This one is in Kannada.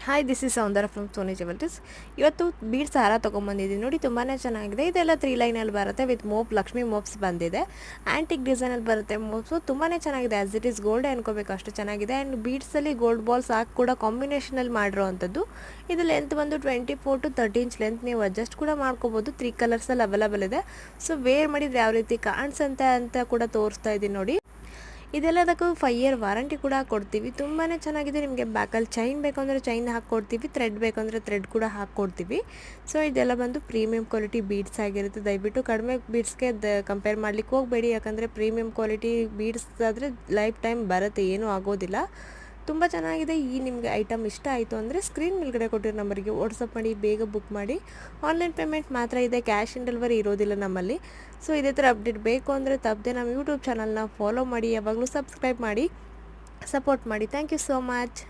Hi this is Soundarya from Soni jewelleries. ಇವತ್ತು ಬೀಡ್ಸ್ ಹಾರ ತೊಗೊಂಬಂದಿದ್ದೀನಿ ನೋಡಿ, ತುಂಬಾ ಚೆನ್ನಾಗಿದೆ. ಇದೆಲ್ಲ 3 ಲೈನಲ್ಲಿ ಬರುತ್ತೆ ವಿತ್ ಲಕ್ಷ್ಮಿ ಮೋಪ್ಸ್ ಬಂದಿದೆ. ಆ್ಯಂಟಿಕ್ ಡಿಸೈನಲ್ಲಿ ಬರುತ್ತೆ ಮೋಪ್ಸು, ತುಂಬಾ ಚೆನ್ನಾಗಿದೆ. ಆ್ಯಸ್ ಇಟ್ ಈಸ್ ಗೋಲ್ಡ್ ಅನ್ಕೋಬೇಕು, ಅಷ್ಟು ಚೆನ್ನಾಗಿದೆ. ಆ್ಯಂಡ್ ಬೀಡ್ಸಲ್ಲಿ ಗೋಲ್ಡ್ ಬಾಲ್ಸ್ ಹಾಕಿ ಕೂಡ ಕಾಂಬಿನೇಷನಲ್ಲಿ ಮಾಡಿರೋ ಅಂಥದ್ದು. ಇದು ಲೆಂತ್ ಬಂದು 24 to 30 ಇಂಚ್ ಲೆಂತ್. ನೀವು ಅಡ್ಜಸ್ಟ್ ಕೂಡ ಮಾಡ್ಕೋಬೋದು. 3 ಕಲರ್ಸಲ್ಲಿ ಅವೈಲೇಬಲ್ ಇದೆ. ಸೊ ವೇರ್ ಮಾಡಿದರೆ ಯಾವ ರೀತಿ ಕಾಣಿಸುತ್ತೆ ಅಂತ ಕೂಡ ತೋರಿಸ್ತಾ ಇದ್ದೀನಿ ನೋಡಿ. ಇದೆಲ್ಲದಕ್ಕೂ 5 ಇಯರ್ ವಾರಂಟಿ ಕೂಡ ಕೊಡ್ತೀವಿ. ತುಂಬಾ ಚೆನ್ನಾಗಿದೆ. ನಿಮಗೆ ಬ್ಯಾಕಲ್ಲಿ ಚೈನ್ ಬೇಕಂದರೆ ಚೈನ್ ಹಾಕ್ಕೊಡ್ತೀವಿ, ಥ್ರೆಡ್ ಬೇಕಂದರೆ ಥ್ರೆಡ್ ಕೂಡ ಹಾಕ್ಕೊಡ್ತೀವಿ. ಸೊ ಇದೆಲ್ಲ ಬಂದು ಪ್ರೀಮಿಯಂ ಕ್ವಾಲಿಟಿ ಬೀಡ್ಸ್ ಆಗಿರುತ್ತೆ. ದಯವಿಟ್ಟು ಕಡಿಮೆ ಬೀಡ್ಸ್ಗೆ ಕಂಪೇರ್ ಮಾಡ್ಲಿಕ್ಕೆ ಹೋಗಬೇಡಿ, ಯಾಕಂದರೆ ಪ್ರೀಮಿಯಂ ಕ್ವಾಲಿಟಿ ಬೀಡ್ಸ್ ಆದರೆ ಲೈಫ್ ಟೈಮ್ ಬರುತ್ತೆ, ಏನೂ ಆಗೋದಿಲ್ಲ. ತುಂಬ ಚೆನ್ನಾಗಿದೆ. ಈ ನಿಮಗೆ ಐಟಮ್ ಇಷ್ಟ ಆಯಿತು ಅಂದರೆ ಸ್ಕ್ರೀನ್ ಮೇಲ್ಗಡೆ ಕೊಟ್ಟಿರೋ ನಂಬರಿಗೆ ವಾಟ್ಸಪ್ ಮಾಡಿ, ಬೇಗ ಬುಕ್ ಮಾಡಿ. ಆನ್ಲೈನ್ ಪೇಮೆಂಟ್ ಮಾತ್ರ ಇದೆ, ಕ್ಯಾಶ್ ಆನ್ ಡೆಲಿವರಿ ಇರೋದಿಲ್ಲ ನಮ್ಮಲ್ಲಿ. ಸೊ ಇದೇ ಥರ ಅಪ್ಡೇಟ್ ಬೇಕು ಅಂದರೆ ತಪ್ಪದೆ ನಮ್ಮ ಯೂಟ್ಯೂಬ್ ಚಾನಲ್ನ ಫಾಲೋ ಮಾಡಿ, ಯಾವಾಗಲೂ ಸಬ್ಸ್ಕ್ರೈಬ್ ಮಾಡಿ, ಸಪೋರ್ಟ್ ಮಾಡಿ. Thank you so much.